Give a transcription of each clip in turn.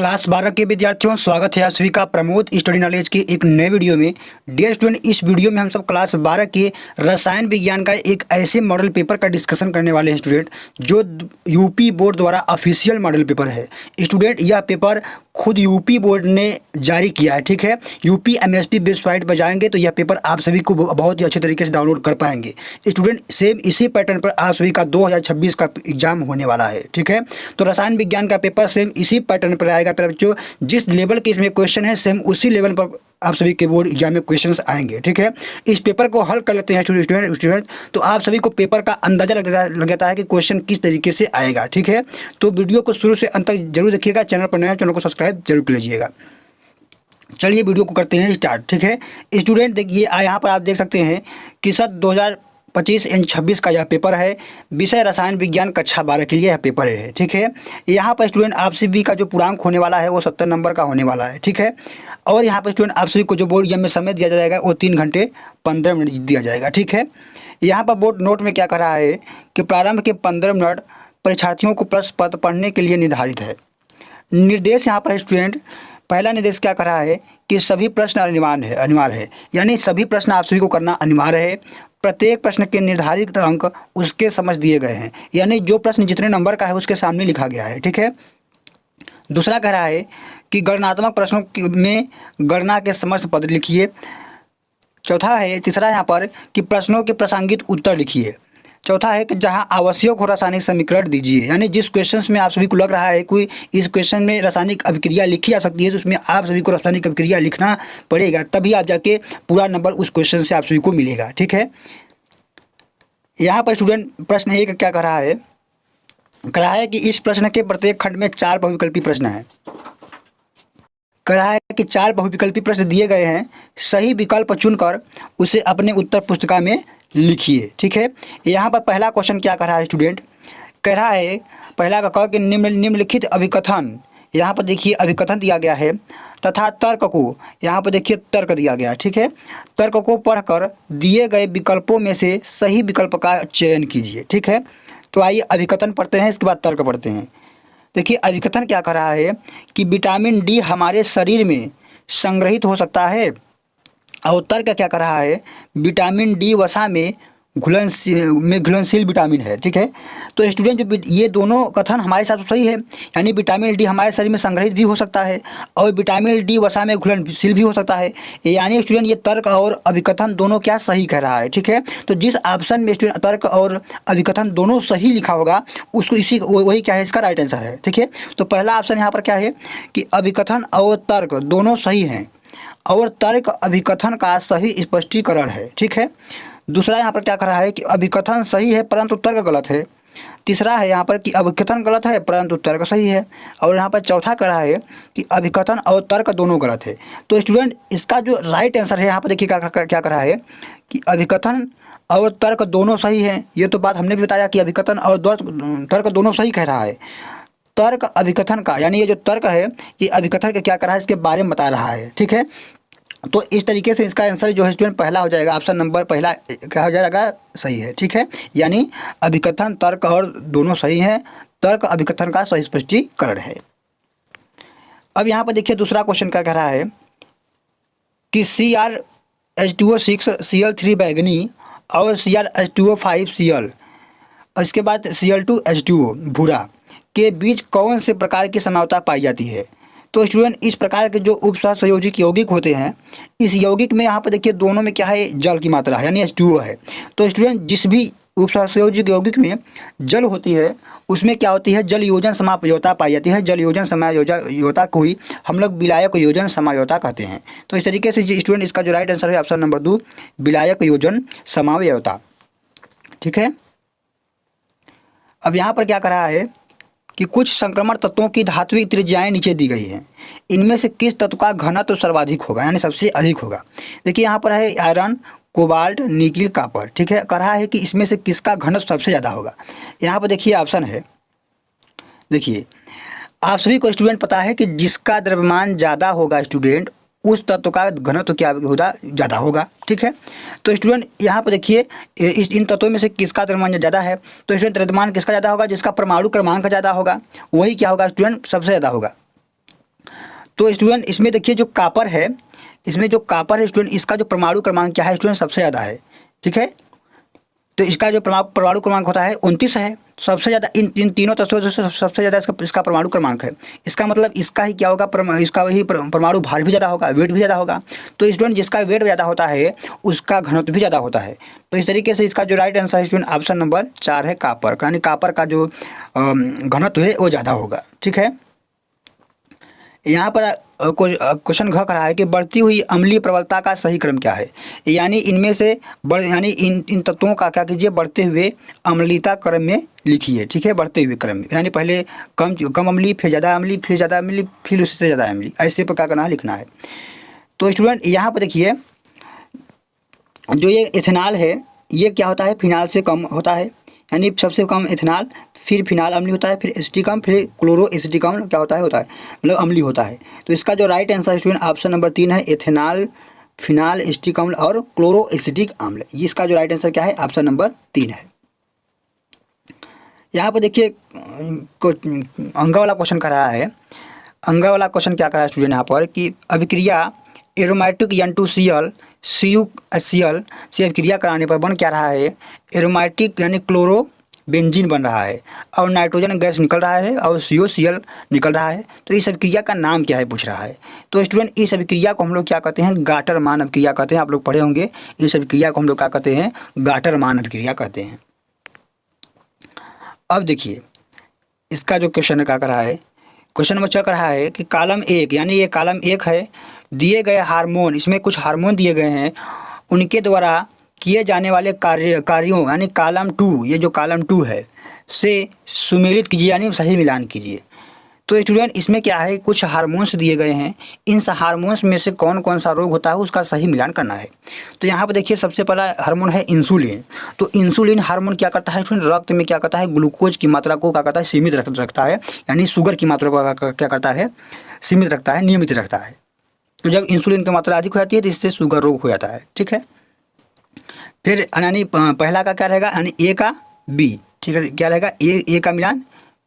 Class 12 के विद्यार्थियों, स्वागत है आप सभी का प्रमोद स्टडी नॉलेज के एक नए वीडियो में। डियर स्टूडेंट, इस वीडियो में हम सब क्लास 12 के रसायन विज्ञान का एक ऐसे मॉडल पेपर का डिस्कशन करने वाले हैं स्टूडेंट, जो यूपी बोर्ड द्वारा ऑफिशियल मॉडल पेपर है। स्टूडेंट, यह पेपर खुद यूपी बोर्ड ने जारी किया है, ठीक है। यूपी एमएसपी वेबसाइट पर जाएंगे तो यह पेपर आप सभी को बहुत ही अच्छे तरीके से डाउनलोड कर पाएंगे। स्टूडेंट, सेम इसी पैटर्न पर आप सभी का 2026 का एग्जाम होने वाला है, ठीक है। तो रसायन विज्ञान का पेपर सेम इसी पैटर्न पर आएगा। बच्चों, जिस लेवल के इसमें क्वेश्चन है सेम उसी लेवल पर आप सभी के बोर्ड एग्जाम में क्वेश्चंस आएंगे, ठीक है। इस पेपर को हल कर लेते हैं स्टूडेंट, तो आप सभी को पेपर का अंदाजा लग जाता है कि क्वेश्चन किस तरीके से आएगा, ठीक है। तो वीडियो को शुरू से अंत तक जरूर देखिएगा। चैनल पर नया, चैनल को सब्सक्राइब जरूर कर लीजिएगा। चलिए वीडियो को करते हैं स्टार्ट, ठीक है। स्टूडेंट देखिए, यहाँ पर आप देख सकते हैं कि सत्र 2025-26 का यह पेपर है। विषय रसायन विज्ञान कक्षा 12 के लिए यह पेपर है, ठीक है। यहाँ पर स्टूडेंट आप सभी का जो पूर्णांक होने वाला है वो 70 नंबर का होने वाला है, ठीक है। और यहाँ पर स्टूडेंट आप सभी को जो बोर्ड एग्जाम में समय दिया जाएगा वो 3 घंटे 15 मिनट दिया जाएगा, ठीक है। यहाँ पर बोर्ड नोट में क्या कर रहा है कि प्रारंभ के 15 मिनट परीक्षार्थियों को प्रश्न पत्र पढ़ने के लिए निर्धारित है। निर्देश यहाँ पर स्टूडेंट, पहला निर्देश क्या कर रहा है कि सभी प्रश्न अनिवार्य है, यानी सभी प्रश्न आप सभी को करना अनिवार्य है। प्रत्येक प्रश्न के निर्धारित अंक उसके समझ दिए गए हैं, यानी जो प्रश्न जितने नंबर का है उसके सामने लिखा गया है, ठीक है। दूसरा कह रहा है कि गणनात्मक प्रश्नों में गणना के समस्त पद लिखिए। तीसरा यहाँ पर कि प्रश्नों के प्रासंगिक उत्तर लिखिए। चौथा है कि जहां आवश्यक हो रासायनिक समीकरण दीजिए, यानी जिस क्वेश्चन में आप सभी को लग रहा है कोई इस क्वेश्चन में रासायनिक अभिक्रिया लिखी जा सकती है तो उसमें आप सभी को रासायनिक अभिक्रिया लिखना पड़ेगा, तभी आप जाके पूरा नंबर उस क्वेश्चन से आप सभी को मिलेगा, ठीक है। यहाँ पर स्टूडेंट प्रश्न एक क्या कर रहा है कि इस प्रश्न के प्रत्येक खंड में 4 बहुविकल्पी प्रश्न हैं। कह रहा है कि 4 बहुविकल्पी प्रश्न दिए गए हैं, सही विकल्प चुनकर उसे अपने उत्तर पुस्तिका में लिखिए, ठीक है। यहाँ पर पहला क्वेश्चन क्या कर रहा है स्टूडेंट, कह रहा है पहला का कह कि निम्नलिखित अभिकथन, यहाँ पर देखिए अभिकथन दिया गया है, तथा तर्क को, यहाँ पर देखिए तर्क दिया गया है, ठीक है। तर्क को पढ़कर दिए गए विकल्पों में से सही विकल्प का चयन कीजिए, ठीक है। तो आइए अभिकथन पढ़ते हैं, इसके बाद तर्क पढ़ते हैं। देखिए अभिकथन क्या कर रहा है कि विटामिन डी हमारे शरीर में संग्रहित हो सकता है, और तर्क क्या कर रहा है विटामिन डी वसा में घुलनशील विटामिन है, ठीक है। तो स्टूडेंट जो ये दोनों कथन हमारे साथ सही है, यानी विटामिन डी हमारे शरीर में संग्रहित भी हो सकता है और विटामिन डी वसा में घुलनशील भी हो सकता है, यानी स्टूडेंट ये तर्क और अभिकथन दोनों क्या सही कह रहा है, ठीक है। तो जिस ऑप्शन में स्टूडेंट तर्क और अभिकथन दोनों सही लिखा होगा उसको वही क्या है, इसका राइट आंसर है, ठीक है। तो पहला ऑप्शन यहाँ पर क्या है कि अभिकथन और तर्क दोनों सही हैं और तर्क अभिकथन का सही स्पष्टीकरण है, ठीक है। दूसरा यहाँ पर क्या कर रहा है कि अभिकथन सही है परंतु तर्क गलत है। तीसरा है यहाँ पर कि अभिकथन गलत है परंतु तर्क सही है। और यहाँ पर चौथा कर रहा है कि अभिकथन और तर्क दोनों गलत है। तो स्टूडेंट इसका जो राइट आंसर है यहाँ पर देखिए क्या कर रहा है कि अभिकथन और तर्क दोनों सही हैं। ये तो बात हमने भी बताया कि अभिकथन और तर्क दोनों सही कह रहा है। तर्क अभिकथन का, यानी ये जो तर्क है ये अभिकथन का क्या कर रहा है इसके बारे में बता रहा है, ठीक है। तो इस तरीके से इसका आंसर जो है स्टूडेंट पहला हो जाएगा, ऑप्शन नंबर पहला क्या हो जाएगा, सही है, ठीक है। यानी अभिकथन तर्क और दोनों सही हैं, तर्क अभिकथन का सही स्पष्टीकरण है। अब यहाँ पर देखिए दूसरा क्वेश्चन क्या कह रहा है कि CrH2O6 Cl3 बैंगनी और CrH2O5 Cl और इसके बाद Cl2H2O भूरा के बीच कौन से प्रकार की समझौता पाई जाती है। तो स्टूडेंट इस प्रकार के जो उपसहसंयोजक यौगिक होते हैं, इस यौगिक में यहाँ पर देखिए दोनों में क्या है, जल की मात्रा है, यानी H2O है। तो स्टूडेंट जिस भी उपसहसंयोजक यौगिक में जल होती है उसमें क्या होती है, जल योजन समायोजकता पाई जाती है। जल योजन समायोजकता को ही हम लोग विलायक योजन समायोजकता कहते हैं। तो इस तरीके से स्टूडेंट इसका जो राइट आंसर है ऑप्शन नंबर 2 विलायक योजन समायोजकता, ठीक है। अब यहाँ पर क्या कर रहा है कि कुछ संक्रमण तत्वों की धात्विक त्रिज्याएं नीचे दी गई हैं, इनमें से किस तत्व का घनत्व सर्वाधिक होगा, यानी सबसे अधिक होगा। देखिए यहाँ पर है आयरन, कोबाल्ट, निकिल, कॉपर, ठीक है। कह रहा है कि इसमें से किसका घनत्व सबसे ज़्यादा होगा। यहाँ पर देखिए ऑप्शन है, देखिए आप सभी को स्टूडेंट पता है कि जिसका द्रव्यमान ज़्यादा होगा स्टूडेंट उस तत्व का घनत्व क्या होगा, ज़्यादा होगा, ठीक है। तो स्टूडेंट यहाँ पर देखिए इन तत्वों में से किसका द्रव्यमान ज़्यादा है, तो स्टूडेंट द्रव्यमान किसका ज़्यादा होगा, जिसका परमाणु क्रमांक ज़्यादा होगा वही क्या होगा स्टूडेंट, सबसे ज़्यादा होगा। तो स्टूडेंट इसमें देखिए जो कॉपर है, इसमें जो कॉपर है स्टूडेंट, इसका जो परमाणु क्रमांक क्या है स्टूडेंट, सबसे ज़्यादा है। ठीक है, तो इसका जो परमाणु क्रमांक होता है 29 है, सबसे ज़्यादा इन तीनों तत्वों से सबसे ज़्यादा इसका परमाणु क्रमांक है। इसका मतलब इसका ही क्या होगा, इसका वही परमाणु भार भी ज़्यादा होगा, वेट भी ज़्यादा होगा। तो स्टूडेंट जिसका वेट ज़्यादा होता है उसका घनत्व भी ज़्यादा होता है। तो इस तरीके से इसका जो राइट आंसर है स्टूडेंट ऑप्शन नंबर 4 है कॉपर, यानी कॉपर का जो घनत्व है वो ज़्यादा होगा। ठीक है, यहाँ पर क्वेश्चन घ कर रहा है कि बढ़ती हुई अम्लीय प्रबलता का सही क्रम क्या है, यानी इनमें से यानी इन तत्वों का क्या कीजिए, बढ़ते हुए अम्लीयता क्रम में लिखिए। ठीक है, बढ़ते हुए क्रम में, यानी पहले कम अम्लीय, फिर ज़्यादा अम्लीय, फिर ज़्यादा अम्लीय, फिर उससे ज़्यादा अम्लीय, ऐसे पर क्या करना है, लिखना है। तो स्टूडेंट यहाँ पर देखिए जो ये इथेनॉल है ये क्या होता है, फिनाल से कम होता है, यानी सबसे कम इथेनॉल, फिर फिनाल अम्लीय होता है, फिर एसिटिक अम्ल, फिर क्लोरो एसिटिक अम्ल क्या होता है मतलब अम्लीय होता है। तो इसका जो right answer student option number 3 है, इथेनॉल, फिनाल, एसिटिक अम्ल और क्लोरो एसिटिक अम्ल। ये इसका जो राइट आंसर क्या है, ऑप्शन नंबर 3 है। यहाँ पर देखिए अंगा वाला क्वेश्चन कर रहा है। अंगा वाला क्वेश्चन क्या कर रहा है स्टूडेंट यहाँ पर कि अभिक्रिया एरोमेटिक N2Cl CuHCl से अभिक्रिया कराने पर बन क्या रहा है, एरोमेटिक यानी क्लोरो बेंजीन बन रहा है, और नाइट्रोजन गैस निकल रहा है और COCl निकल रहा है। तो इस अभिक्रिया का नाम क्या है पूछ रहा है। तो स्टूडेंट इस अभिक्रिया को हम लोग क्या कहते हैं, गाटरमान अभिक्रिया कहते हैं। आप लोग पढ़े होंगे, इस अभिक्रिया को हम लोग क्या कहते हैं, गाटरमान अभिक्रिया कहते हैं। अब देखिए इसका जो क्वेश्चन क्या कर रहा है, क्वेश्चन नंबर 6 कर रहा है कि कॉलम 1, यानी ये कॉलम 1 है, दिए गए हार्मोन, इसमें कुछ हार्मोन दिए गए हैं, उनके द्वारा किए जाने वाले कार्यों यानी कॉलम 2, ये जो कॉलम 2 है से सुमेलित कीजिए, यानी सही मिलान कीजिए। तो स्टूडेंट इसमें क्या है, कुछ हार्मोन्स दिए गए हैं, इन हार्मोन्स में से कौन कौन सा रोग होता है उसका सही मिलान करना है। तो यहाँ पर देखिए सबसे पहला हार्मोन है इंसुलिन। तो इंसुलिन हार्मोन क्या करता है स्टूडेंट, रक्त में क्या करता है, ग्लूकोज की मात्रा को क्या करता है, सीमित रखता है, यानी शुगर की मात्रा को क्या करता है, सीमित रखता है, नियमित रखता है। तो जब इंसुलिन की मात्रा अधिक हो जाती है तो इससे शुगर रोग हो जाता है। ठीक है, फिर यानी पहला का क्या रहेगा, यानी ए का बी। ठीक है, क्या रहेगा, ए का मिलान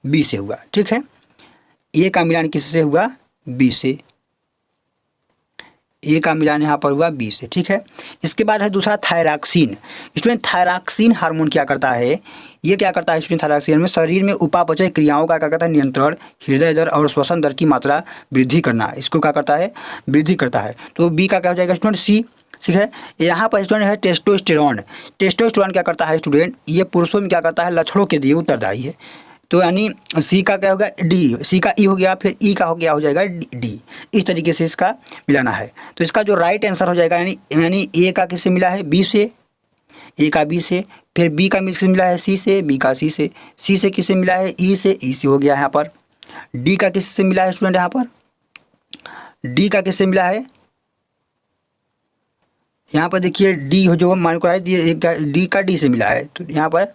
बी से हुआ। ठीक है, ए का मिलान किससे हुआ, बी से, ए का मिलान यहाँ पर हुआ बी से। ठीक है, इसके बाद है दूसरा थायरॉक्सिन। स्टूडेंट थायरॉक्सिन हार्मोन क्या करता है, ये क्या करता है स्टूडेंट, थायरॉक्सिन में शरीर में उपापचय क्रियाओं का क्या करता है, नियंत्रण, हृदय दर और श्वसन दर की मात्रा वृद्धि करना, इसको क्या करता है, वृद्धि करता है। तो बी का क्या हो जाएगा स्टूडेंट, सी। ठीक है, यहाँ पर स्टूडेंट है टेस्टोस्टेरॉन। टेस्टोस्टेरॉन क्या करता है स्टूडेंट, ये पुरुषों में क्या करता है, लक्षणों के लिए उत्तरदायी है। तो यानी सी का क्या होगा, डी, सी का ई हो गया, फिर ई का हो गया, हो जाएगा डी। इस तरीके से इसका मिलाना है। तो इसका जो राइट आंसर हो जाएगा, यानी ए का किससे मिला है, बी से, ए का बी से, फिर बी का किससे मिला है, सी से, बी का सी से, सी से किससे मिला है, ई से, ई से हो गया यहाँ पर। डी का किससे मिला है स्टूडेंट, यहाँ पर डी का किससे मिला है, यहाँ पर देखिए डी जो मान को है, डी का डी से मिला है। तो यहाँ पर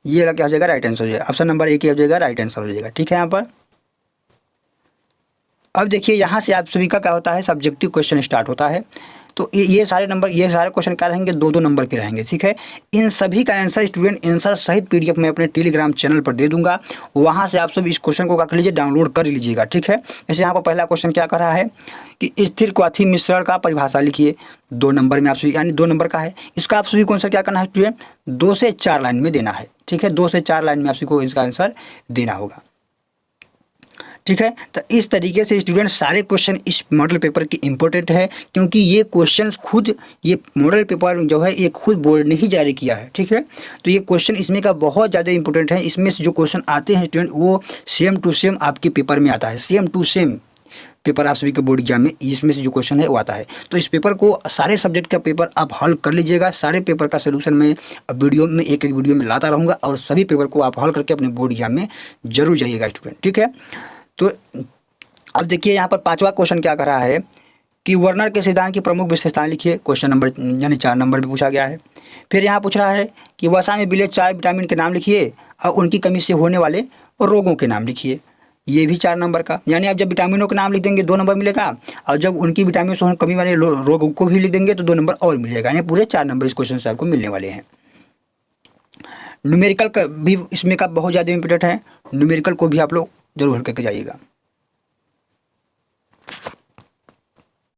ये क्या हो जाएगा, राइट आंसर हो जाएगा, ऑप्शन नंबर 1 हो जाएगा, राइट आंसर हो जाएगा। ठीक है, यहाँ पर अब देखिए यहाँ से आप सभी का क्या होता है, सब्जेक्टिव क्वेश्चन स्टार्ट होता है। तो ये सारे क्वेश्चन क्या रहेंगे, 2-2 नंबर के रहेंगे। ठीक है, इन सभी का आंसर स्टूडेंट आंसर सहित PDF मैं अपने टेलीग्राम चैनल पर दे दूंगा, वहाँ से आप सब इस क्वेश्चन को क्या कर लीजिए, डाउनलोड कर लीजिएगा। ठीक है, जैसे यहाँ पर पहला क्वेश्चन क्या कर रहा है कि स्थिर क्वाथी मिश्रण का परिभाषा लिखिए, 2 नंबर में आप सभी, यानी 2 नंबर का है। इसका आप सभी को आंसर क्या करना है स्टूडेंट, 2 से 4 लाइन में देना है। ठीक है, 2 से 4 लाइन में आप सभी को इसका आंसर देना होगा। ठीक है, तो इस तरीके से स्टूडेंट सारे क्वेश्चन इस मॉडल पेपर के इम्पोर्टेंट है, क्योंकि ये क्वेश्चन खुद, ये मॉडल पेपर जो है ये खुद बोर्ड ने ही जारी किया है। ठीक है, तो ये क्वेश्चन इसमें का बहुत ज़्यादा इंपॉर्टेंट है। इसमें से जो क्वेश्चन आते हैं स्टूडेंट वो सेम टू सेम आपके पेपर में आता है, सेम टू सेम पेपर आप सभी के बोर्ड एग्जाम में इसमें से जो क्वेश्चन है वो आता है। तो इस पेपर को, सारे सब्जेक्ट का पेपर आप हल कर लीजिएगा। सारे पेपर का सोल्यूशन मैं वीडियो में एक वीडियो में लाता रहूँगा, और सभी पेपर को आप हल करके अपने बोर्ड एग्जाम में जरूर जाइएगा स्टूडेंट। ठीक है, तो अब देखिए यहाँ पर 5वां क्वेश्चन क्या कर रहा है कि वर्नर के सिद्धांत की प्रमुख विशेषताएं लिखिए, क्वेश्चन नंबर यानी 4 नंबर में पूछा गया है। फिर यहाँ पूछ रहा है कि वसा में मिले 4 विटामिन के नाम लिखिए और उनकी कमी से होने वाले रोगों के नाम लिखिए, ये भी 4 नंबर का। यानी आप जब विटामिनों के नाम लिख देंगे 2 नंबर मिलेगा, और जब उनकी विटामिन से कमी वाले रोगों को भी लिख देंगे तो 2 नंबर और मिलेगा, यानी पूरे 4 नंबर इस क्वेश्चन से आपको मिलने वाले हैं। न्यूमेरिकल का भी इसमें का बहुत ज़्यादा इंपॉर्टेंट है, न्यूमेरिकल को भी आप लोग जरूर हल करके जाइएगा।